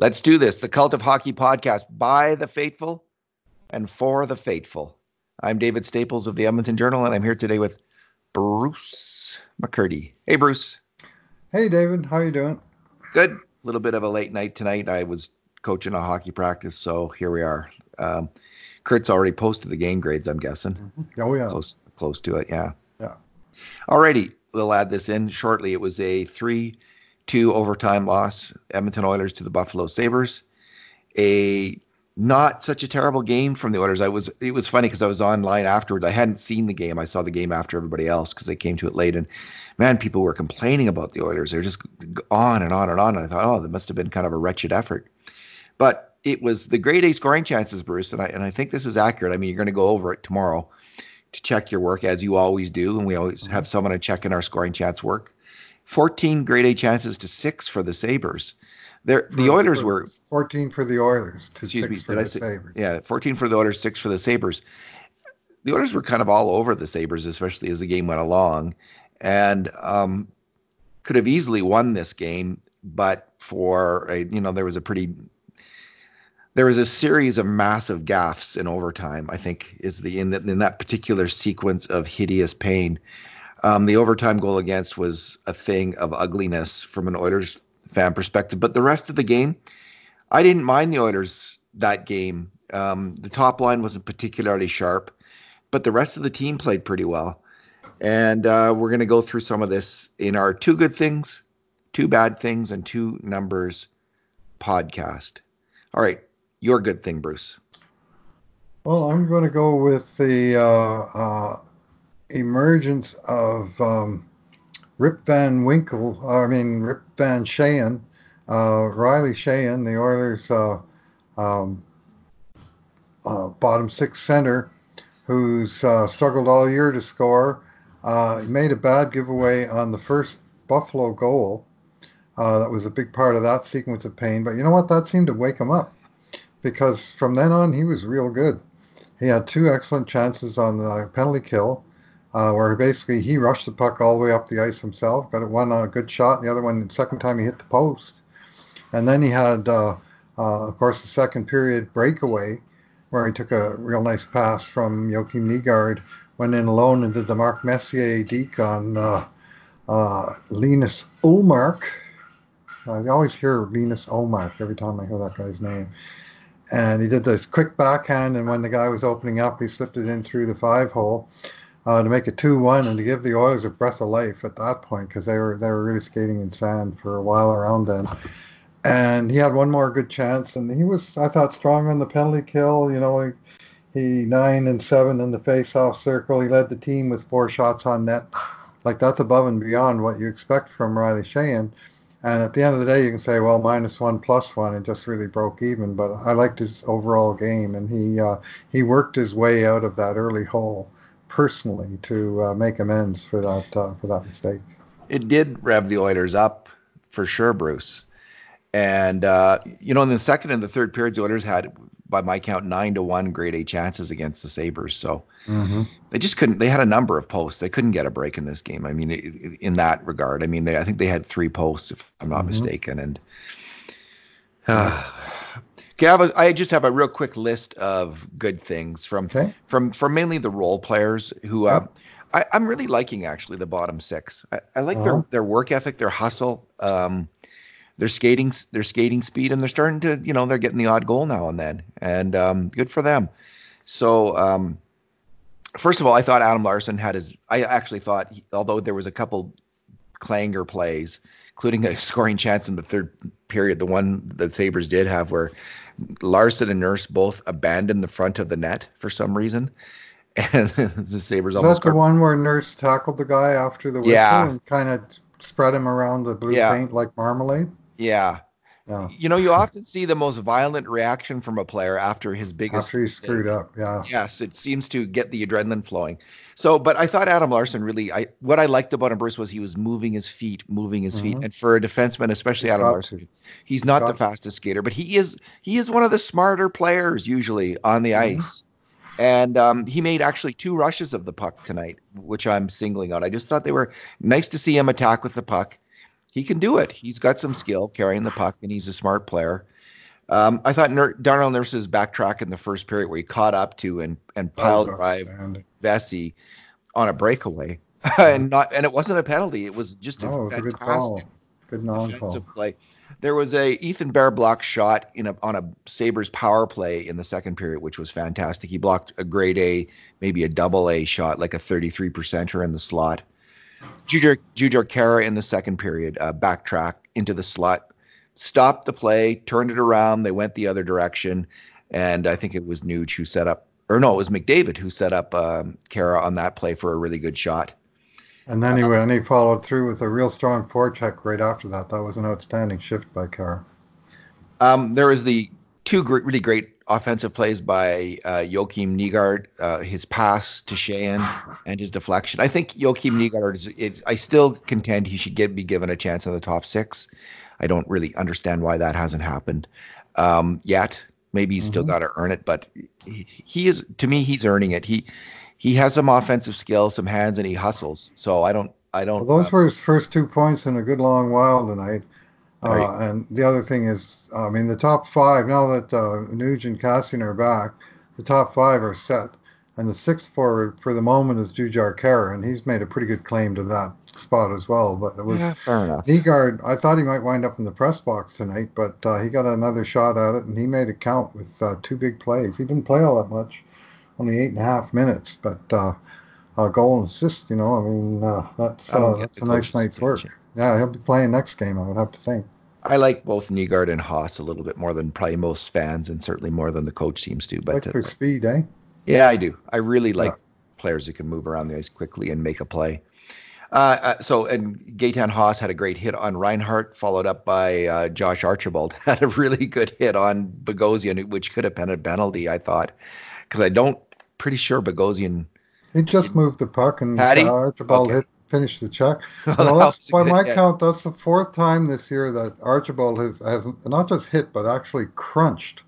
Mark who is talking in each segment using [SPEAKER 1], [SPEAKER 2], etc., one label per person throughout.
[SPEAKER 1] Let's do this. The Cult of Hockey podcast by the faithful and for the faithful. I'm David Staples of the Edmonton Journal, and I'm here today with Bruce McCurdy. Hey, Bruce.
[SPEAKER 2] Hey, David. How you doing?
[SPEAKER 1] Good. A little bit of a late night tonight. I was coaching a hockey practice, so here we are. Kurt's already posted the game grades, I'm guessing.
[SPEAKER 2] Mm-hmm. Oh, yeah.
[SPEAKER 1] Close to it, yeah.
[SPEAKER 2] Yeah.
[SPEAKER 1] Alrighty, we'll add this in shortly. It was a 3-2 overtime loss, Edmonton Oilers to the Buffalo Sabres. A not such a terrible game from the Oilers. It was funny because I was online afterwards. I hadn't seen the game. I saw the game after everybody else because they came to it late. And man, people were complaining about the Oilers. They were just on and on and on. And I thought, oh, that must have been kind of a wretched effort. But it was the grade A scoring chances, Bruce, and I think this is accurate. I mean, you're going to go over it tomorrow to check your work, as you always do, and we always have someone to check in our scoring chats work. 14 grade A chances to 6 for the Sabres. The Oilers were
[SPEAKER 2] 14 for the Oilers to 6 for the Sabres.
[SPEAKER 1] Yeah, 14 for the Oilers, 6 for the Sabres. The Oilers were kind of all over the Sabres, especially as the game went along, and could have easily won this game, but there was a series of massive gaffes in overtime, I think, in that particular sequence of hideous pain. The overtime goal against was a thing of ugliness from an Oilers fan perspective. But the rest of the game, I didn't mind the Oilers that game. The top line wasn't particularly sharp, but the rest of the team played pretty well. And we're going to go through some of this in our 2 good things, 2 bad things, and 2 numbers podcast. All right. Your good thing, Bruce.
[SPEAKER 2] Well, I'm going to go with the emergence of Rip Van Shayen, Riley Shayen, the Oilers' bottom 6 center, who's struggled all year to score. He made a bad giveaway on the first Buffalo goal. That was a big part of that sequence of pain. But you know what? That seemed to wake him up, because from then on, he was real good. He had 2 excellent chances on the penalty kill, where basically he rushed the puck all the way up the ice himself, got one on a good shot, and the other one, the second time he hit the post. And then he had, of course, the second period breakaway, where he took a real nice pass from Joachim Nygaard, went in alone and did the Mark Messier deke on Linus Ullmark. I always hear Linus Ullmark every time I hear that guy's name. And he did this quick backhand, and when the guy was opening up, he slipped it in through the 5-hole to make it 2-1, and to give the Oilers a breath of life at that point, because they were really skating in sand for a while around then. And he had one more good chance, and he was, I thought, strong on the penalty kill. You know, he 9 and 7 in the face-off circle. He led the team with 4 shots on net. Like, that's above and beyond what you expect from Riley Shayen. And at the end of the day, you can say, well, -1, +1, and just really broke even. But I liked his overall game, and he worked his way out of that early hole personally to make amends for that mistake.
[SPEAKER 1] It did rev the Oilers up for sure, Bruce. And in the second and the third periods, the Oilers had, by my count, 9-1 grade A chances against the Sabres. So they just couldn't. They had a number of posts. They couldn't get a break in this game. I mean, in that regard, I mean, I think they had 3 posts, if I'm not mistaken. And okay, I just have a real quick list of good things from mainly the role players who I'm really liking, actually, the bottom 6. I like their work ethic, their hustle. Their skating speed, and they're starting to, they're getting the odd goal now and then, and good for them. So, first of all, I thought Adam Larsson I actually thought, although there was a couple clanger plays, including a scoring chance in the third period, the one the Sabres did have, where Larsson and Nurse both abandoned the front of the net for some reason. And the Sabres almost.
[SPEAKER 2] Is that the one where Nurse tackled the guy after the whistle and kind of spread him around the blue paint like marmalade?
[SPEAKER 1] Yeah. You often see the most violent reaction from a player after his biggest
[SPEAKER 2] after he's screwed up. Yeah.
[SPEAKER 1] Yes, it seems to get the adrenaline flowing. So, but I thought Adam Larsson really, what I liked about him, Bruce, was he was moving his feet. And for a defenseman, especially Adam Larsson, he's not the fastest skater, but he is one of the smarter players usually on the ice. And he made actually 2 rushes of the puck tonight, which I'm singling out. I just thought they were nice to see him attack with the puck. He can do it. He's got some skill carrying the puck, and he's a smart player. I thought Darnell Nurse's backtrack in the first period where he caught up to and
[SPEAKER 2] That was
[SPEAKER 1] pile drive
[SPEAKER 2] outstanding.
[SPEAKER 1] Vesey on a breakaway,
[SPEAKER 2] Yeah.
[SPEAKER 1] and it wasn't a penalty. It was just a
[SPEAKER 2] No, it was a good
[SPEAKER 1] fantastic
[SPEAKER 2] call. Good non-call.
[SPEAKER 1] defensive play. There was a Ethan Bear block shot on a Sabres power play in the second period, which was fantastic. He blocked a grade A, maybe a double A shot, like a 33%er in the slot. Jujhar Khaira in the second period, backtrack into the slot, stopped the play, turned it around. They went the other direction, and I think it was Nuge who set up, or no, it was McDavid who set up Khaira on that play for a really good shot.
[SPEAKER 2] And then he followed through with a real strong forecheck right after that. That was an outstanding shift by Carr.
[SPEAKER 1] There was the two really great offensive plays by Joachim Nygaard, his pass to Sheahan and his deflection. I think Joachim Nygaard I still contend he should be given a chance in the top six. I don't really understand why that hasn't happened yet. Maybe he's still
[SPEAKER 2] Mm-hmm.
[SPEAKER 1] got to earn it, but he is, to me, he's earning it. He has some offensive skill, some hands, and he hustles. So I
[SPEAKER 2] Well,
[SPEAKER 1] don't.
[SPEAKER 2] those were his first 2 points in a good long while tonight.
[SPEAKER 1] Right.
[SPEAKER 2] And the other thing is, I mean, the top five, now that Nuge and Cassian are back, the top five are set. And the sixth forward for the moment is Jujhar Khaira, and he's made a pretty good claim to that spot as well. But it was
[SPEAKER 1] Yeah, fair enough.
[SPEAKER 2] Nygaard. I thought he might wind up in the press box tonight, but he got another shot at it, and he made it count with two big plays. He didn't play all that much, only 8.5 minutes, but goal and assist. I mean,
[SPEAKER 1] I'll get
[SPEAKER 2] that's
[SPEAKER 1] the
[SPEAKER 2] a nice
[SPEAKER 1] coach's
[SPEAKER 2] night's work.
[SPEAKER 1] attention.
[SPEAKER 2] Yeah, he'll be playing next game, I would have to think.
[SPEAKER 1] I like both Nygaard and Haas a little bit more than probably most fans, and certainly more than the coach seems to. But
[SPEAKER 2] Like their speed, eh?
[SPEAKER 1] yeah, I do. I really
[SPEAKER 2] Yeah.
[SPEAKER 1] like players that can move around the ice quickly and make a play. And Gaetan Haas had a great hit on Reinhardt, followed up by Josh Archibald had a really good hit on Bogosian, which could have been a penalty, I thought, because I don't pretty sure Bogosian
[SPEAKER 2] He just moved the puck and
[SPEAKER 1] had he.
[SPEAKER 2] Archibald
[SPEAKER 1] Okay,
[SPEAKER 2] finished the check.
[SPEAKER 1] well,
[SPEAKER 2] You know,
[SPEAKER 1] that
[SPEAKER 2] that's
[SPEAKER 1] was a
[SPEAKER 2] by
[SPEAKER 1] good
[SPEAKER 2] my
[SPEAKER 1] hit.
[SPEAKER 2] count, that's the fourth time this year that Archibald has not just hit, but actually crunched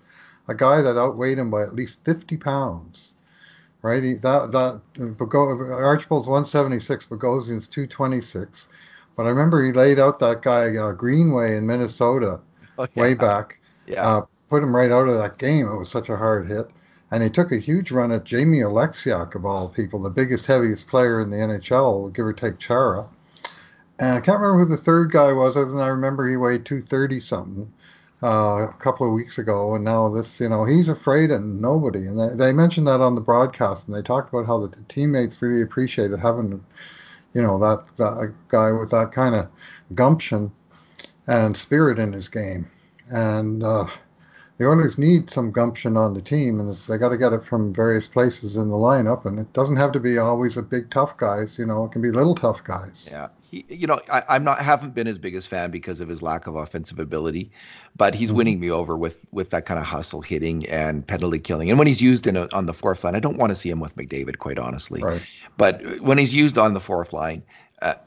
[SPEAKER 2] a guy that outweighed him by at least 50 pounds. Right? Archibald's 176, Bogosian's 226. But I remember he laid out that guy Greenway in Minnesota
[SPEAKER 1] Oh yeah,
[SPEAKER 2] way back,
[SPEAKER 1] yeah.
[SPEAKER 2] uh, put him right out of that game. It was such a hard hit. And he took a huge run at Jamie Alexiak, of all people, the biggest, heaviest player in the NHL, give or take Chara. And I can't remember who the third guy was, other than I remember he weighed 230 something a couple of weeks ago. And now this, he's afraid of nobody. And they mentioned that on the broadcast, and they talked about how the teammates really appreciated having, that guy with that kind of gumption and spirit in his game. And the Oilers need some gumption on the team, and they got to get it from various places in the lineup. And it doesn't have to be always a big tough guys. It can be little tough guys.
[SPEAKER 1] Yeah, I'm not haven't been his biggest fan because of his lack of offensive ability, but he's
[SPEAKER 2] Hmm.
[SPEAKER 1] winning me over with that kind of hustle hitting and penalty killing. And when he's used on the fourth line, I don't want to see him with McDavid, quite honestly.
[SPEAKER 2] Right.
[SPEAKER 1] But when he's used on the fourth line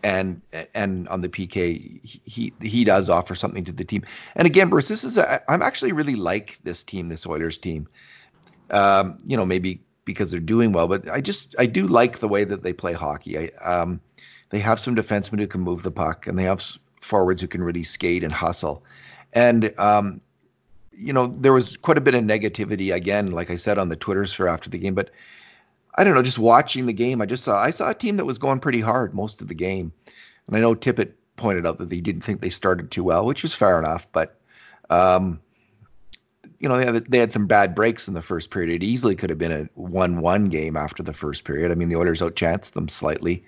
[SPEAKER 1] and on the PK, he does offer something to the team. And again, Bruce, I'm actually really like this team, this Oilers team. Maybe because they're doing well, but I do like the way that they play hockey. They have some defensemen who can move the puck, and they have forwards who can really skate and hustle. And there was quite a bit of negativity again, like I said, on the Twitters for after the game. But I don't know, just watching the game, I saw a team that was going pretty hard most of the game. And I know Tippett pointed out that they didn't think they started too well, which was fair enough. But um, they had some bad breaks in the first period. It easily could have been a 1-1 game after the first period. I mean, the Oilers outchanced them slightly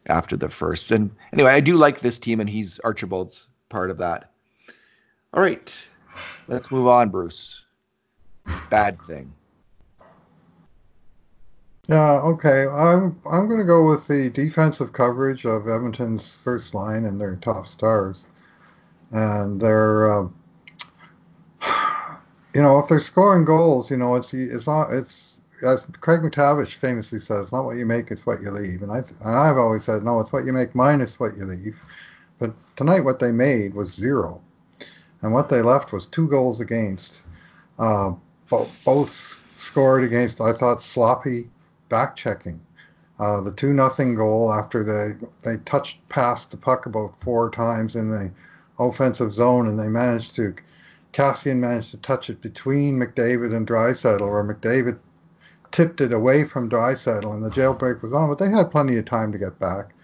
[SPEAKER 1] after the first. And anyway, I do like this team, and Archibald's part of that. All right, let's move on, Bruce. Bad thing.
[SPEAKER 2] Yeah. Okay. I'm going to go with the defensive coverage of Edmonton's first line and their top stars, and if they're scoring goals, it's not it's as Craig McTavish famously said, it's not what you make, it's what you leave. And I've always said, no, it's what you make minus what you leave. But tonight, what they made was zero, and what they left was 2 goals against. Both scored against, I thought, sloppy back checking. The 2-0 goal after they touched past the puck about 4 times in the offensive zone, and they managed to Cassian managed to touch it between McDavid and Draisaitl, where McDavid tipped it away from Draisaitl, and the jailbreak was on. But they had plenty of time to get back,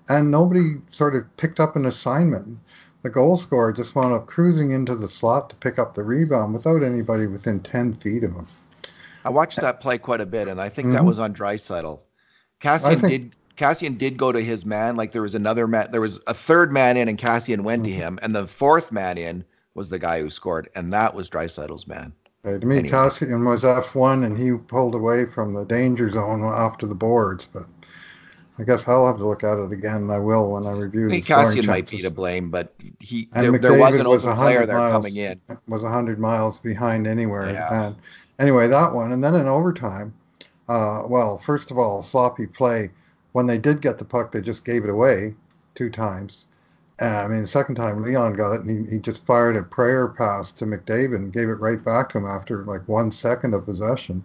[SPEAKER 2] and nobody sort of picked up an assignment. The goal scorer just wound up cruising into the slot to pick up the rebound without anybody within 10 feet of him.
[SPEAKER 1] I watched that play quite a bit, and I think that
[SPEAKER 2] Hmm.
[SPEAKER 1] was on Draisaitl.
[SPEAKER 2] I think.
[SPEAKER 1] Cassian did go to his man. Like there was another man, there was a third man in, and Cassian went to
[SPEAKER 2] Mhm.
[SPEAKER 1] him, and the fourth man in was the guy who scored, and that was Draisaitl's man.
[SPEAKER 2] To me,
[SPEAKER 1] Anyway,
[SPEAKER 2] Cassian was F1 and he pulled away from the danger zone after the boards. But I guess I'll have to look at it again, and I will when I
[SPEAKER 1] I
[SPEAKER 2] review the
[SPEAKER 1] mean,
[SPEAKER 2] scoring
[SPEAKER 1] Cassian might be to
[SPEAKER 2] chances.
[SPEAKER 1] blame, but
[SPEAKER 2] And
[SPEAKER 1] there was
[SPEAKER 2] McDavid
[SPEAKER 1] an
[SPEAKER 2] was
[SPEAKER 1] open player
[SPEAKER 2] 100
[SPEAKER 1] there coming
[SPEAKER 2] miles
[SPEAKER 1] in.
[SPEAKER 2] was 100 miles behind anywhere.
[SPEAKER 1] Yeah,
[SPEAKER 2] And anyway, that one, and then in overtime, well, first of all, sloppy play. When they did get the puck, they just gave it away 2 times. I mean, the second time Leon got it, and he just fired a prayer pass to McDavid and gave it right back to him after like 1 second of possession.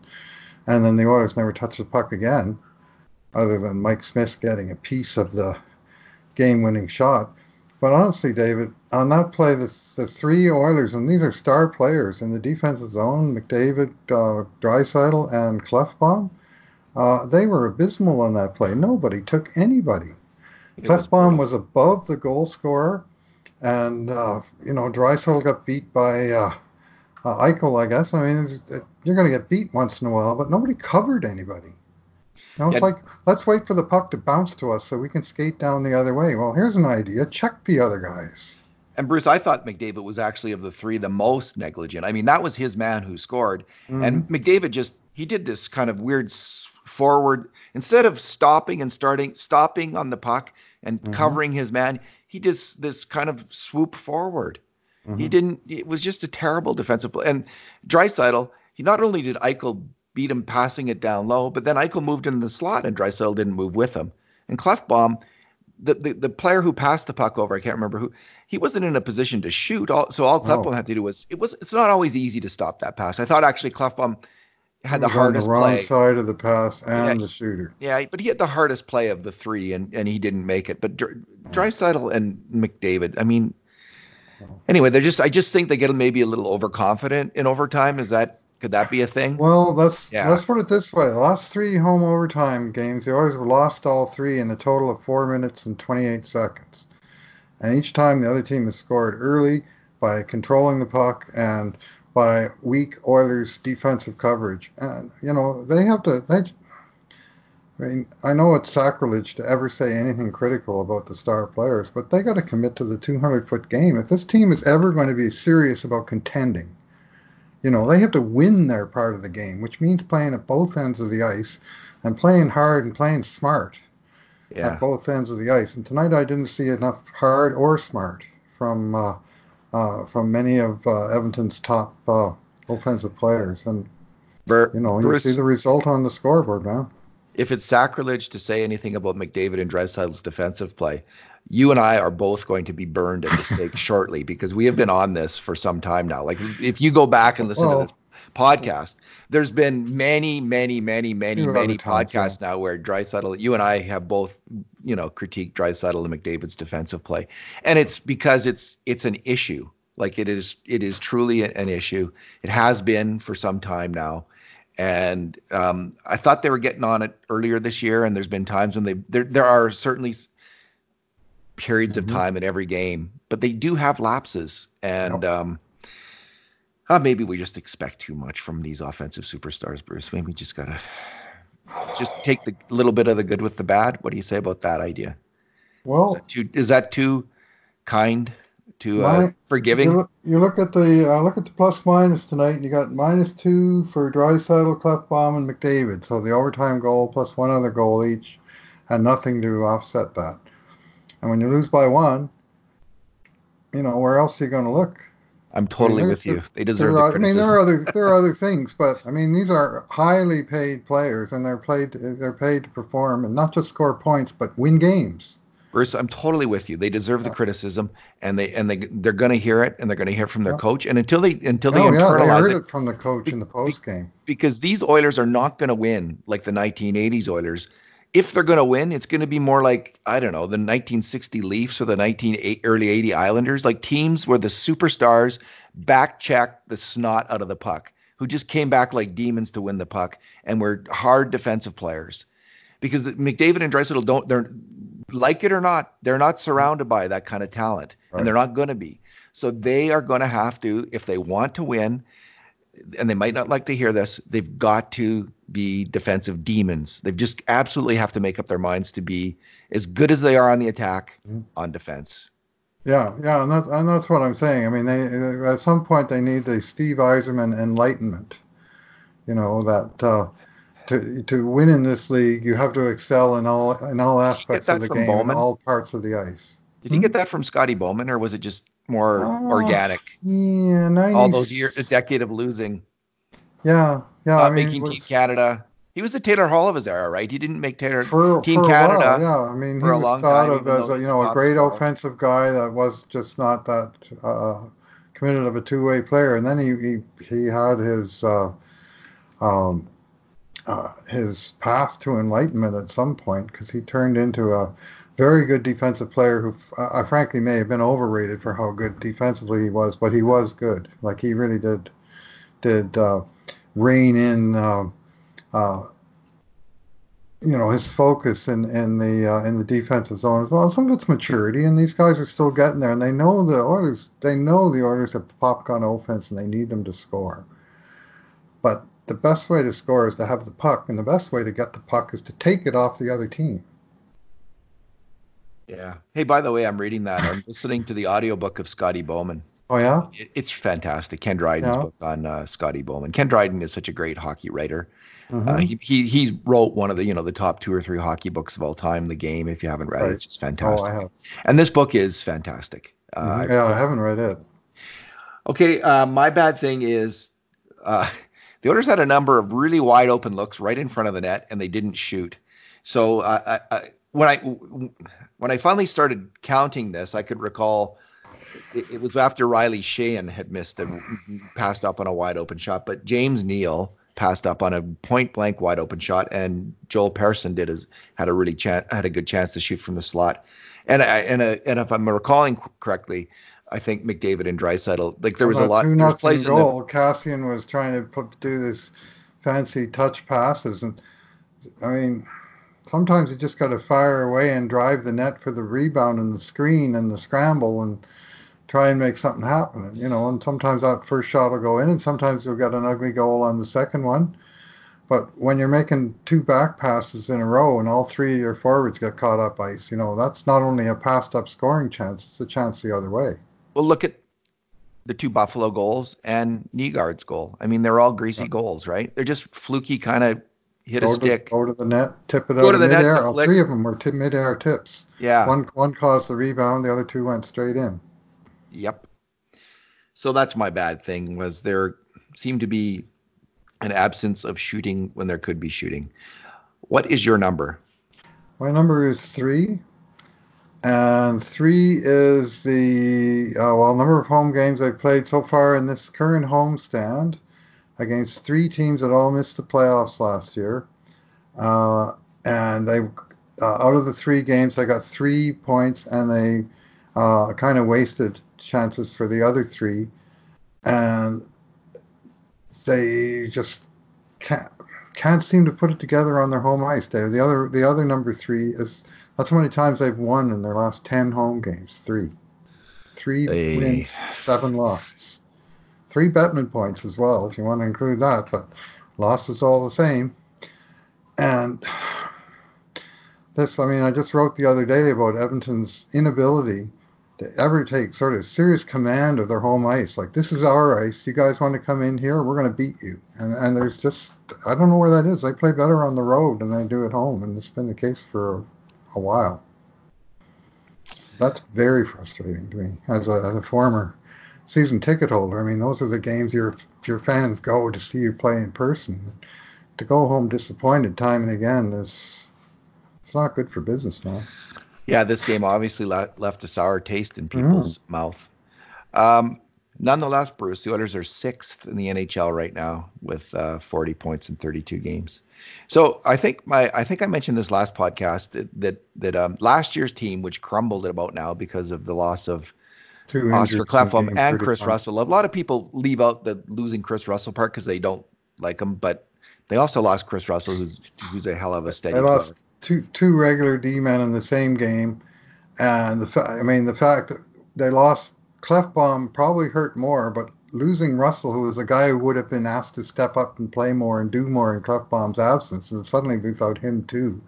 [SPEAKER 2] And then the Oilers never touched the puck again, other than Mike Smith getting a piece of the game-winning shot. But honestly, David, on that play, the three Oilers, and these are star players in the defensive zone, McDavid, Draisaitl, and Clefbaum, they were abysmal on that play. Nobody took anybody.
[SPEAKER 1] it was
[SPEAKER 2] Clefbaum
[SPEAKER 1] brutal.
[SPEAKER 2] was above the goal scorer, and Draisaitl got beat by Eichel, I guess. I mean, you're going to get beat once in a while, but nobody covered anybody. It's
[SPEAKER 1] Yeah,
[SPEAKER 2] like, let's wait for the puck to bounce to us so we can skate down the other way. Well, here's an idea. Check the other guys.
[SPEAKER 1] and Bruce, I thought McDavid was actually of the three the most negligent. I mean, that was his man who scored,
[SPEAKER 2] Mm-hmm.
[SPEAKER 1] and McDavid just he did this kind of weird forward instead of stopping on the puck and
[SPEAKER 2] Mm-hmm.
[SPEAKER 1] covering his man. He did this kind of swoop forward. He
[SPEAKER 2] Mm-hmm.
[SPEAKER 1] didn't. It was just a terrible defensive play. And Draisaitl, he not only did Eichel beat him passing it down low, but then Eichel moved in the slot and Draisaitl didn't move with him. And Clefbaum, the player who passed the puck over, I can't remember who, he wasn't in a position to shoot. So all
[SPEAKER 2] Oh,
[SPEAKER 1] Clefbaum had to do was it's not always easy to stop that pass. I thought actually Clefbaum
[SPEAKER 2] he
[SPEAKER 1] had the
[SPEAKER 2] was on the
[SPEAKER 1] hardest
[SPEAKER 2] wrong
[SPEAKER 1] play.
[SPEAKER 2] side of the pass
[SPEAKER 1] Yeah,
[SPEAKER 2] and the shooter.
[SPEAKER 1] yeah, but he had the hardest play of the three, and he didn't make it. But
[SPEAKER 2] Oh,
[SPEAKER 1] Draisaitl and McDavid, I mean,
[SPEAKER 2] oh.
[SPEAKER 1] anyway, I just think they get maybe a little overconfident in overtime. Could that be a thing?
[SPEAKER 2] Well,
[SPEAKER 1] Yeah.
[SPEAKER 2] let's put it this way. The last three home overtime games, the Oilers have lost all three in a total of 4 minutes and 28 seconds. And each time the other team has scored early by controlling the puck and by weak Oilers defensive coverage. And, they have to, I mean, I know it's sacrilege to ever say anything critical about the star players, but they got to commit to the 200-foot game. If this team is ever going to be serious about contending, they have to win their part of the game, which means playing at both ends of the ice and playing hard and playing smart at
[SPEAKER 1] Yeah.
[SPEAKER 2] both ends of the ice. And tonight I didn't see enough hard or smart from many of Edmonton's top offensive players. And you see
[SPEAKER 1] Bruce,
[SPEAKER 2] the result on the scoreboard, man.
[SPEAKER 1] if it's sacrilege to say anything about McDavid and Dreisaitl's defensive play, you and I are both going to be burned at the stake shortly because we have been on this for some time now. Like if you go back and listen to this
[SPEAKER 2] Well,
[SPEAKER 1] podcast, there's been many, many, many,
[SPEAKER 2] a
[SPEAKER 1] many,
[SPEAKER 2] few other
[SPEAKER 1] many
[SPEAKER 2] times, yeah.
[SPEAKER 1] podcasts now where Draisaitl, you and I have both, critiqued Draisaitl and McDavid's defensive play, and it's because it's an issue. Like it is truly an issue. It has been for some time now. And I thought they were getting on it earlier this year, and there's been times when there are certainly periods of
[SPEAKER 2] Hmm.
[SPEAKER 1] time in every game, but they do have lapses, and
[SPEAKER 2] Yep.
[SPEAKER 1] maybe we just expect too much from these offensive superstars, Bruce. Maybe just gotta just take the little bit of the good with the bad. What do you say about that idea?
[SPEAKER 2] Well,
[SPEAKER 1] Is that too kind, too
[SPEAKER 2] my
[SPEAKER 1] forgiving?
[SPEAKER 2] you look at the plus minus tonight, and you got -2 for Draisaitl, Clefbaum, and McDavid. So the overtime goal plus one other goal each, and nothing to offset that. And when you lose by one, where else are you going to look?
[SPEAKER 1] I'm
[SPEAKER 2] I mean,
[SPEAKER 1] totally with you. They deserve the
[SPEAKER 2] I mean,
[SPEAKER 1] criticism.
[SPEAKER 2] there are other things, but I mean, these are highly paid players, and they're paid to perform and not just score points, but win games.
[SPEAKER 1] Bruce, I'm totally with you. They deserve the
[SPEAKER 2] Uh,
[SPEAKER 1] criticism, and they're going to hear it, and they're going to hear it from their
[SPEAKER 2] yeah.
[SPEAKER 1] coach. And until they
[SPEAKER 2] Oh yeah, they
[SPEAKER 1] internalize
[SPEAKER 2] heard
[SPEAKER 1] it,
[SPEAKER 2] it from the coach
[SPEAKER 1] be,
[SPEAKER 2] in the
[SPEAKER 1] be,
[SPEAKER 2] post game.
[SPEAKER 1] because these Oilers are not going to win like the 1980s Oilers if they're going to win, it's going to be more like, I don't know, the 1960 Leafs or the early 80 Islanders, like teams where the superstars back check the snot out of the puck, who just came back like demons to win the puck and were hard defensive players. Because McDavid and Draisaitl they're like it or not, they're not surrounded by that kind of talent, and
[SPEAKER 2] Right.
[SPEAKER 1] they're not going to be. So they are going to have to, if they want to win, and they might not like to hear this, they've got to be defensive demons. They've just absolutely have to make up their minds to be as good as they are on the attack
[SPEAKER 2] Mhm.
[SPEAKER 1] on defense.
[SPEAKER 2] Yeah, yeah, and that's what I'm saying. I mean, they at some point they need the Steve Eiserman enlightenment. You know that to win in this league, you have to excel in all
[SPEAKER 1] Did you get
[SPEAKER 2] aspects of
[SPEAKER 1] that
[SPEAKER 2] the
[SPEAKER 1] from
[SPEAKER 2] game in
[SPEAKER 1] Bowman?
[SPEAKER 2] all parts of the ice.
[SPEAKER 1] Did you
[SPEAKER 2] Hmm?
[SPEAKER 1] get that from Scotty Bowman, or was it just more
[SPEAKER 2] Oh,
[SPEAKER 1] organic?
[SPEAKER 2] yeah,
[SPEAKER 1] All those a
[SPEAKER 2] 90s.
[SPEAKER 1] decade of losing,
[SPEAKER 2] Yeah, yeah. I
[SPEAKER 1] not
[SPEAKER 2] mean, it
[SPEAKER 1] making Team
[SPEAKER 2] was
[SPEAKER 1] Canada. He was the Taylor Hall of his era, right? He didn't make Taylor Team
[SPEAKER 2] for a while.
[SPEAKER 1] Canada
[SPEAKER 2] Yeah, I mean,
[SPEAKER 1] for
[SPEAKER 2] he
[SPEAKER 1] a
[SPEAKER 2] was
[SPEAKER 1] long
[SPEAKER 2] thought
[SPEAKER 1] time,
[SPEAKER 2] of
[SPEAKER 1] even
[SPEAKER 2] as
[SPEAKER 1] though
[SPEAKER 2] a,
[SPEAKER 1] he's a
[SPEAKER 2] a
[SPEAKER 1] top
[SPEAKER 2] great
[SPEAKER 1] scorer.
[SPEAKER 2] offensive guy that was just not that committed of a two-way player. And then he had um, his path to enlightenment at some point because he turned into a very good defensive player who frankly may have been overrated for how good defensively he was, but he was good. Like he really did rein in uh, his focus in the defensive zone as well. Some of it's maturity, and these guys are still getting there, and they know the orders. They know the orders have popcorn offense, and they need them to score. But the best way to score is to have the puck, and the best way to get the puck is to take it off the other team.
[SPEAKER 1] Yeah. Hey, by the way, I'm reading that. I'm listening to the audiobook of Scotty Bowman.
[SPEAKER 2] Oh yeah,
[SPEAKER 1] It's fantastic. Ken Dryden's
[SPEAKER 2] yeah.
[SPEAKER 1] book on Scotty Bowman. Ken Dryden is such a great hockey writer.
[SPEAKER 2] Mm-hmm.
[SPEAKER 1] He wrote one of the top two or three hockey books of all time, The Game. If you haven't read it,
[SPEAKER 2] Right.
[SPEAKER 1] it's just
[SPEAKER 2] Oh, I
[SPEAKER 1] fantastic.
[SPEAKER 2] have.
[SPEAKER 1] And this book is fantastic.
[SPEAKER 2] Mm-hmm. Yeah, I haven't read it.
[SPEAKER 1] Okay, my bad thing is uh, the Oilers had a number of really wide open looks right in front of the net, and they didn't shoot. So when I finally started counting this, I could recall it was after Riley Sheahan had missed and passed up on a wide open shot, but James Neal passed up on a point blank wide open shot, and Joel Persson had a good chance to shoot from the slot. And if I'm recalling correctly, I think McDavid and Draisaitl, like
[SPEAKER 2] Well, that two
[SPEAKER 1] there was
[SPEAKER 2] nothing
[SPEAKER 1] plays in the
[SPEAKER 2] goal, Cassian was trying to do this fancy touch passes, and I mean, sometimes you just got to fire away and drive the net for the rebound and the screen and the scramble and try and make something happen. And sometimes that first shot will go in, and sometimes you'll get an ugly goal on the second one. But when you're making two back passes in a row and all three of your forwards get caught up ice, that's not only a passed up scoring chance, it's a chance the other way.
[SPEAKER 1] well, look at the two Buffalo goals and Nygaard's goal. I mean, they're all greasy goals, right? They're just fluky kind of hit a stick,
[SPEAKER 2] Go to the net, tip it
[SPEAKER 1] go
[SPEAKER 2] out
[SPEAKER 1] to
[SPEAKER 2] of
[SPEAKER 1] the net,
[SPEAKER 2] midair. All three
[SPEAKER 1] deflect.
[SPEAKER 2] of them were midair tips.
[SPEAKER 1] Yeah.
[SPEAKER 2] One caused the rebound, the other two went straight in.
[SPEAKER 1] Yep. So that's my bad thing was there seemed to be an absence of shooting when there could be shooting. What is your number?
[SPEAKER 2] My number is three, and three is the number of home games I've played so far in this current homestand against three teams that all missed the playoffs last year. Uh, and they out of the three games, I got 3 points, and they kind of wasted chances for the other three, and they just can't can't seem to put it together on their home ice. Dave. The other number three is that's how many times they've won in their last 10 home games. Three
[SPEAKER 1] A
[SPEAKER 2] wins, 7 losses, three Bettman points as well if you want to include that, but losses all the same. And I just wrote the other day about Edmonton's inability to ever take sort of serious command of their home ice. Like, this is our ice. You guys want to come in here? We're going to beat you. And there's just, I don't know where that is. They play better on the road than they do at home. And it's been the case for a while. That's very frustrating to me as a former season ticket holder. I mean, those are the games your fans go to see you play in person. To go home disappointed time and again it's not good for business, man.
[SPEAKER 1] Yeah, this game obviously left a sour taste in
[SPEAKER 2] Mm.
[SPEAKER 1] people's mouth. Um, Nonetheless, Bruce, the Oilers are sixth in the NHL right now with 40 points in 32 games. So I think I mentioned this last podcast that last year's team, which crumbled at about now because of the loss of
[SPEAKER 2] Two
[SPEAKER 1] Oscar
[SPEAKER 2] injuries in
[SPEAKER 1] Klefbom
[SPEAKER 2] game
[SPEAKER 1] and Chris
[SPEAKER 2] 31.
[SPEAKER 1] Russell. A lot of people leave out the losing Chris Russell part because they don't like him, but they also lost Chris Russell, who's a hell of a
[SPEAKER 2] They
[SPEAKER 1] steady player.
[SPEAKER 2] lost two regular D men in the same game, and the fact that they lost Clefbaum probably hurt more, but losing Russell, who was a guy who would have been asked to step up and play more and do more in Clefbaum's absence, and suddenly without him too,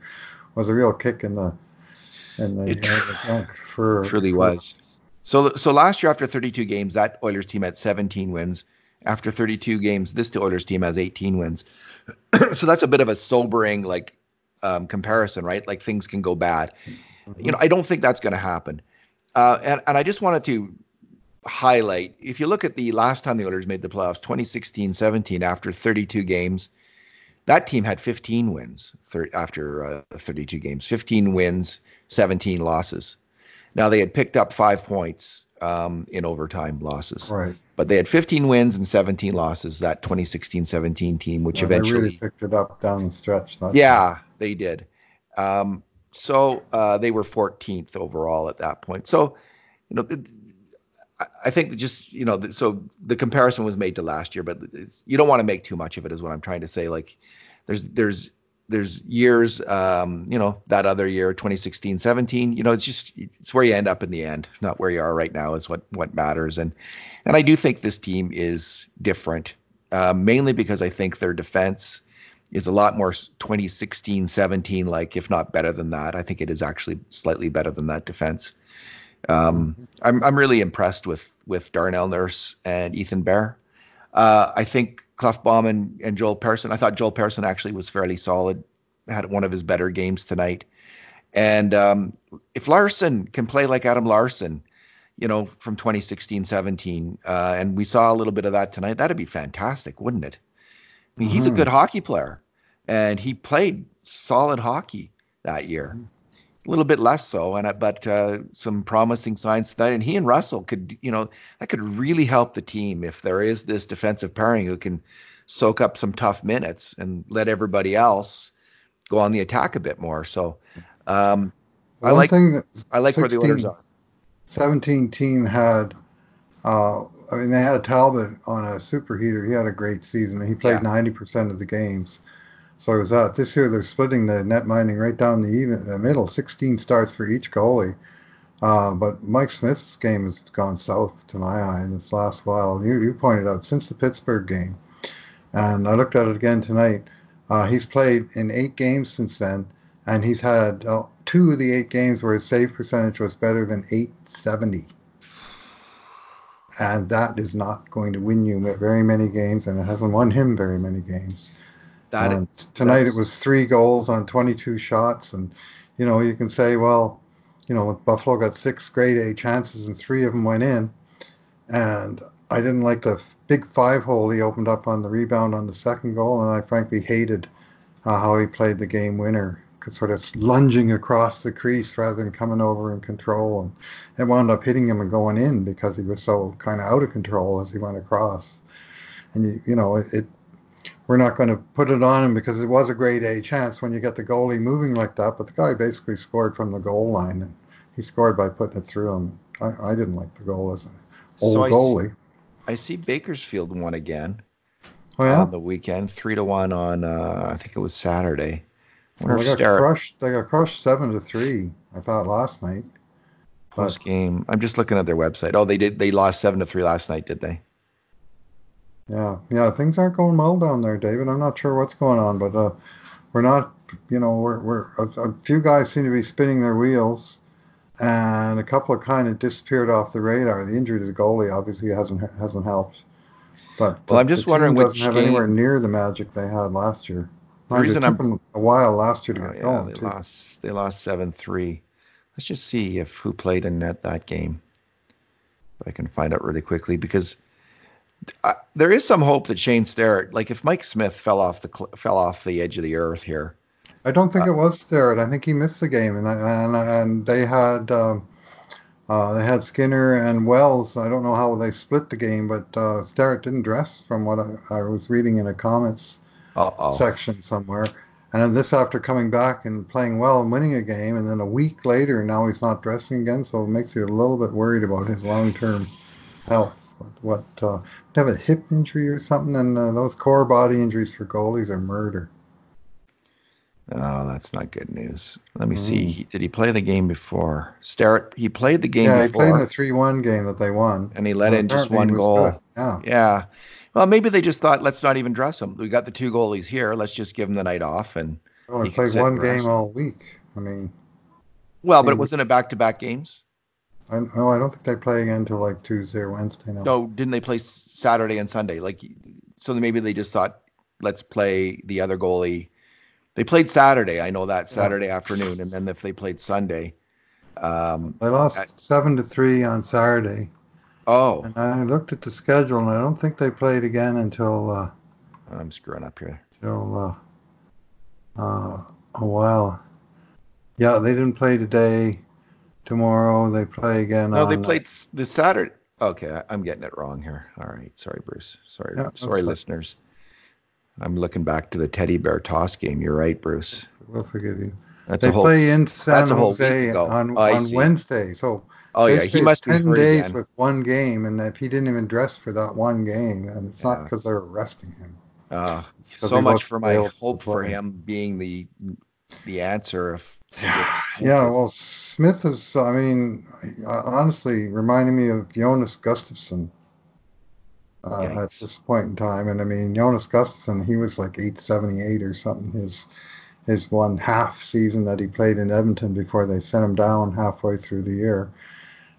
[SPEAKER 2] was a real kick
[SPEAKER 1] It
[SPEAKER 2] in the junk for
[SPEAKER 1] truly was. So last year after 32 games, that Oilers team had 17 wins. After 32 games, this Oilers team has 18 wins. So that's a bit of a sobering comparison, right? Like things can go bad.
[SPEAKER 2] Mhm.
[SPEAKER 1] I don't think that's going to happen. And I just wanted to highlight, if you look at the last time the Oilers made the playoffs, 2016-17, after 32 games, that team had 15 wins after 32 games, 15 wins, 17 losses. Now they had picked up 5 points in overtime losses,
[SPEAKER 2] Right.
[SPEAKER 1] but they had 15 wins and 17 losses, that 2016-17 team, which
[SPEAKER 2] Yeah, they really
[SPEAKER 1] eventually,
[SPEAKER 2] picked it up down the stretch that time.
[SPEAKER 1] yeah, they did. So they were 14th overall at that point. So, you know, I think just, so the comparison was made to last year, but you don't want to make too much of it is what I'm trying to say. Like there's years, that other year, 2016-17, it's where you end up in the end, not where you are right now is what matters. And I do think this team is different, mainly because I think their defense is a lot more 2016-17, like if not better than that. I think it is actually slightly better than that defense.
[SPEAKER 2] Mhm.
[SPEAKER 1] I'm really impressed with Darnell Nurse and Ethan Bear. I think Clefbaum and Joel Persson. I thought Joel Persson actually was fairly solid. Had one of his better games tonight. And if Larson can play like Adam Larson, from 2016-17, and we saw a little bit of that tonight, that'd be fantastic, wouldn't it? I mean, he's a good
[SPEAKER 2] Mhm.
[SPEAKER 1] hockey player, and he played solid hockey that year.
[SPEAKER 2] Mhm.
[SPEAKER 1] A little bit less so, but some promising signs tonight. And he and Russell could, that could really help the team if there is this defensive pairing who can soak up some tough minutes and let everybody else go on the attack a bit more. So um, I
[SPEAKER 2] One
[SPEAKER 1] like
[SPEAKER 2] thing that
[SPEAKER 1] I like where the Oilers
[SPEAKER 2] 16,
[SPEAKER 1] are.
[SPEAKER 2] 17 team had, they had Talbot on a superheater. He had a great season. He played
[SPEAKER 1] Yeah,
[SPEAKER 2] 90% of the games. So it was that. This year they're splitting the net mining right down the middle. 16 starts for each goalie. But Mike Smith's game has gone south to my eye in this last while. You pointed out since the Pittsburgh game, and I looked at it again tonight. He's played in 8 games since then, and he's had two of the 8 games where his save percentage was better than 870. And that is not going to win you very many games, and it hasn't won him very many games.
[SPEAKER 1] that
[SPEAKER 2] And tonight it
[SPEAKER 1] that's
[SPEAKER 2] was 3 goals on 22 shots, and you can say, well, Buffalo got 6 grade A chances and 3 of them went in, and I didn't like the big 5 hole he opened up on the rebound on the second goal, and I frankly hated how he played the game winner, sort of lunging across the crease rather than coming over in control, and it wound up hitting him and going in because he was so kind of out of control as he went across. And we're not going to put it on him because it was a grade A chance when you get the goalie moving like that. But the guy basically scored from the goal line, and he scored by putting it through him. I didn't like the goal as an
[SPEAKER 1] so
[SPEAKER 2] old goalie.
[SPEAKER 1] I see Bakersfield won again
[SPEAKER 2] Oh yeah,
[SPEAKER 1] on the weekend, 3-1 on I think it was Saturday. I wonder
[SPEAKER 2] well
[SPEAKER 1] if Star
[SPEAKER 2] They got crushed 7-3. I thought last night, but
[SPEAKER 1] post game. I'm just looking at their website. Oh, they did. They lost 7-3 last night, did they?
[SPEAKER 2] yeah, things aren't going well down there, David. I'm not sure what's going on, but we're not. We're a few guys seem to be spinning their wheels, and a couple of kind of disappeared off the radar. The injury to the goalie obviously hasn't helped. But
[SPEAKER 1] Well, I'm
[SPEAKER 2] the
[SPEAKER 1] just
[SPEAKER 2] team
[SPEAKER 1] wondering
[SPEAKER 2] doesn't
[SPEAKER 1] which
[SPEAKER 2] have anywhere
[SPEAKER 1] game.
[SPEAKER 2] near the magic they had last year.
[SPEAKER 1] The
[SPEAKER 2] Mind you, it
[SPEAKER 1] reason
[SPEAKER 2] took
[SPEAKER 1] I'm
[SPEAKER 2] them a while last year to
[SPEAKER 1] Oh
[SPEAKER 2] get
[SPEAKER 1] yeah,
[SPEAKER 2] going too.
[SPEAKER 1] they lost 7-3. Let's just see if who played in that game. If I can find out really quickly because there is some hope that Shane Starrett, like if Mike Smith fell off the edge of the earth here.
[SPEAKER 2] I don't think
[SPEAKER 1] Uh,
[SPEAKER 2] it was Starrett. I think he missed the game, and they had They had Skinner and Wells. I don't know how they split the game, but Starrett didn't dress from what I was reading in a comments
[SPEAKER 1] Uh-oh.
[SPEAKER 2] section somewhere. And this after coming back and playing well and winning a game, and then a week later, now he's not dressing again, so it makes you a little bit worried about his long-term health. Have a hip injury or something, and those core body injuries for goalies are murder.
[SPEAKER 1] Oh, that's not good news. Let me see.
[SPEAKER 2] Mm.
[SPEAKER 1] Did he play the game before? Starrett, he played the game
[SPEAKER 2] Yeah, he played in a
[SPEAKER 1] before
[SPEAKER 2] 3-1 game that they won,
[SPEAKER 1] and he let
[SPEAKER 2] and
[SPEAKER 1] in just
[SPEAKER 2] apparently he
[SPEAKER 1] one
[SPEAKER 2] was good.
[SPEAKER 1] goal.
[SPEAKER 2] Yeah,
[SPEAKER 1] Yeah. Well, maybe they just thought, let's not even dress him. We got the two goalies here. Let's just give him the night off and
[SPEAKER 2] he only
[SPEAKER 1] he can
[SPEAKER 2] played
[SPEAKER 1] sit
[SPEAKER 2] one
[SPEAKER 1] and
[SPEAKER 2] game
[SPEAKER 1] rest.
[SPEAKER 2] all week. I mean,
[SPEAKER 1] Well, but it
[SPEAKER 2] seemed
[SPEAKER 1] wasn't a back-to-back games.
[SPEAKER 2] no, I don't think they play again until like Tuesday or Wednesday now.
[SPEAKER 1] No, didn't they play Saturday and Sunday? Like, so maybe they just thought, let's play the other goalie. They played Saturday. I know that
[SPEAKER 2] Yeah,
[SPEAKER 1] Saturday afternoon. And then if they played Sunday,
[SPEAKER 2] they
[SPEAKER 1] I-
[SPEAKER 2] lost 7-3 on Saturday,
[SPEAKER 1] oh,
[SPEAKER 2] and I looked at the schedule, and I don't think they played again
[SPEAKER 1] I'm screwing up here.
[SPEAKER 2] until a while. Yeah, they didn't play today. Tomorrow they play again
[SPEAKER 1] No, they
[SPEAKER 2] on.
[SPEAKER 1] played the Saturday. Okay, I'm getting it wrong here. All right, sorry, Bruce. Sorry,
[SPEAKER 2] Yeah,
[SPEAKER 1] sorry,
[SPEAKER 2] that's fine.
[SPEAKER 1] listeners. I'm looking back to the teddy bear toss game. You're right, Bruce.
[SPEAKER 2] We'll forgive you.
[SPEAKER 1] That's a
[SPEAKER 2] They
[SPEAKER 1] whole
[SPEAKER 2] play in San
[SPEAKER 1] that's a whole week
[SPEAKER 2] Jose
[SPEAKER 1] ago.
[SPEAKER 2] on
[SPEAKER 1] Oh, I
[SPEAKER 2] on
[SPEAKER 1] see.
[SPEAKER 2] Wednesday. So
[SPEAKER 1] Oh yeah, he
[SPEAKER 2] basically, it's
[SPEAKER 1] must be
[SPEAKER 2] 10
[SPEAKER 1] hurt
[SPEAKER 2] days
[SPEAKER 1] again.
[SPEAKER 2] with one game, and if he didn't even dress for that one game, and it's not
[SPEAKER 1] Yeah.
[SPEAKER 2] because they're arresting him, because
[SPEAKER 1] So
[SPEAKER 2] he
[SPEAKER 1] much
[SPEAKER 2] wasn't
[SPEAKER 1] for my
[SPEAKER 2] available to
[SPEAKER 1] hope for
[SPEAKER 2] play.
[SPEAKER 1] him being the answer if
[SPEAKER 2] Yeah,
[SPEAKER 1] Smith
[SPEAKER 2] yeah.
[SPEAKER 1] is.
[SPEAKER 2] Well, Smith is, I mean, honestly, reminding me of Jonas Gustafsson at
[SPEAKER 1] Yikes.
[SPEAKER 2] this point in time. And I mean, Jonas Gustafsson, he was like 878 or something. His one half season that he played in Edmonton before they sent him down halfway through the year.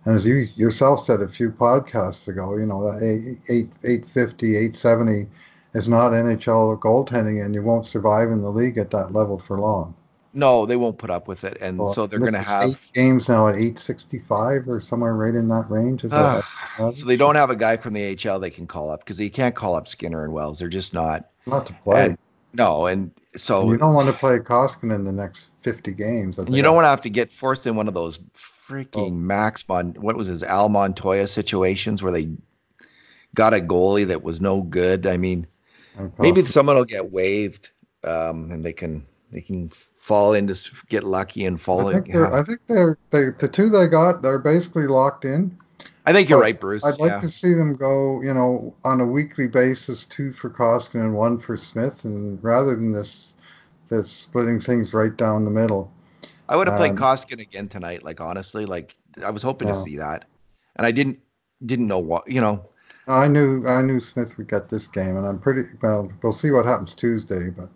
[SPEAKER 2] And as you yourself said a few podcasts ago, that 850, 870 is not NHL goaltending, and you won't survive in the league at that level for long.
[SPEAKER 1] No, they won't put up with it, and
[SPEAKER 2] Well,
[SPEAKER 1] so they're
[SPEAKER 2] and
[SPEAKER 1] going
[SPEAKER 2] this
[SPEAKER 1] to
[SPEAKER 2] is eight
[SPEAKER 1] have.
[SPEAKER 2] games now at 865 or somewhere right in that range as a
[SPEAKER 1] So they
[SPEAKER 2] average.
[SPEAKER 1] don't have a guy from the HL they can call up because they can't call up Skinner and Wells. They're just not.
[SPEAKER 2] Not to play.
[SPEAKER 1] And no, and
[SPEAKER 2] And
[SPEAKER 1] so
[SPEAKER 2] you don't want to play Koskinen in the next 50 games that
[SPEAKER 1] and
[SPEAKER 2] they
[SPEAKER 1] you don't
[SPEAKER 2] got.
[SPEAKER 1] want to have to get forced in one of those freaking
[SPEAKER 2] Oh,
[SPEAKER 1] what was his Al Montoya situations where they got a goalie that was no good. I mean,
[SPEAKER 2] and
[SPEAKER 1] maybe
[SPEAKER 2] Koskinen.
[SPEAKER 1] someone will get waived, and they can fall into get lucky and
[SPEAKER 2] I
[SPEAKER 1] fall
[SPEAKER 2] think
[SPEAKER 1] and
[SPEAKER 2] they're
[SPEAKER 1] have.
[SPEAKER 2] I think the two they got, they're basically locked in.
[SPEAKER 1] I think you're
[SPEAKER 2] But
[SPEAKER 1] right, Bruce.
[SPEAKER 2] I'd like
[SPEAKER 1] Yeah.
[SPEAKER 2] to see them go, on a weekly basis, two for Koskinen and one for Smith, and rather than this splitting things right down the middle.
[SPEAKER 1] I would have played
[SPEAKER 2] And
[SPEAKER 1] Koskinen again tonight. Like honestly, like I was hoping to
[SPEAKER 2] uh,
[SPEAKER 1] see that, and I didn't know what
[SPEAKER 2] I knew Smith would get this game, and I'm pretty well. We'll see what happens Tuesday, but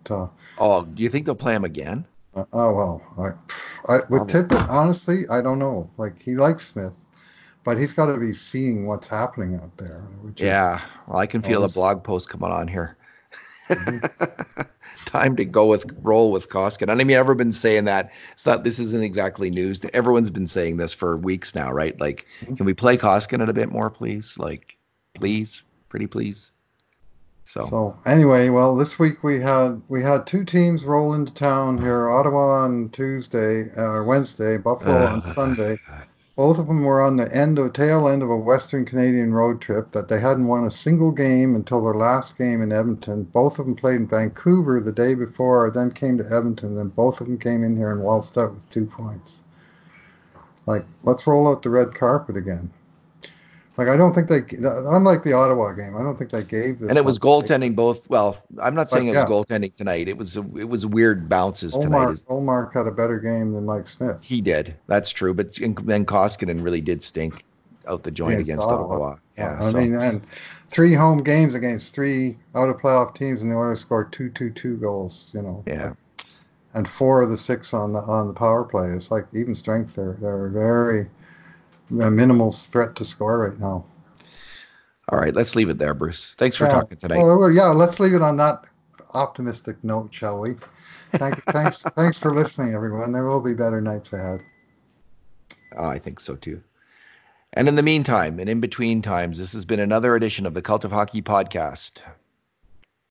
[SPEAKER 1] Oh, do you think they'll play him again?
[SPEAKER 2] oh well. With
[SPEAKER 1] Probably.
[SPEAKER 2] Tippett, honestly, I don't know. Like he likes Smith, but he's got to be seeing what's happening out there, which is
[SPEAKER 1] Yeah. Well, I can feel a
[SPEAKER 2] always.
[SPEAKER 1] blog post coming on here.
[SPEAKER 2] Mhm.
[SPEAKER 1] Time to go with roll with Koskinen. I mean, everyone's been saying that. It's not. This isn't exactly news. Everyone's been saying this for weeks now, right? Like, can we play Koskinen a bit more, please? Like, please, pretty please. So,
[SPEAKER 2] So anyway, well, this week we had two teams roll into town here: Ottawa on Tuesday or Wednesday, Buffalo on
[SPEAKER 1] uh,
[SPEAKER 2] Sunday. Both of them were on the tail end of a Western Canadian road trip that they hadn't won a single game until their last game in Edmonton. Both of them played in Vancouver the day before, then came to Edmonton. Then both of them came in here and waltzed out with 2 points. Like, let's roll out the red carpet again. Like, I don't think unlike the Ottawa game, I don't think they gave
[SPEAKER 1] and
[SPEAKER 2] this
[SPEAKER 1] it
[SPEAKER 2] one.
[SPEAKER 1] was goaltending both. Well, I'm not saying
[SPEAKER 2] But
[SPEAKER 1] it was
[SPEAKER 2] yeah,
[SPEAKER 1] goaltending tonight. It was weird bounces tonight.
[SPEAKER 2] Olmark had a better game than Mike Smith
[SPEAKER 1] He did. That's true. But then Koskinen really did stink out the joint
[SPEAKER 2] against
[SPEAKER 1] against
[SPEAKER 2] Ottawa.
[SPEAKER 1] Ottawa. Yeah.
[SPEAKER 2] I
[SPEAKER 1] So
[SPEAKER 2] mean, and 3 home games against 3 out of playoff teams, and the Oilers scored two goals.
[SPEAKER 1] yeah.
[SPEAKER 2] And 4 of the 6 on the power play. It's like even strength. They're very a minimal threat to score right now.
[SPEAKER 1] All right. Let's leave it there, Bruce. Thanks for
[SPEAKER 2] Yeah.
[SPEAKER 1] talking tonight.
[SPEAKER 2] Well, yeah. Let's leave it on that optimistic note, shall we? Thanks for listening, everyone. There will be better nights ahead.
[SPEAKER 1] Oh, I think so too. And in the meantime, and in between times, this has been another edition of the Cult of Hockey podcast.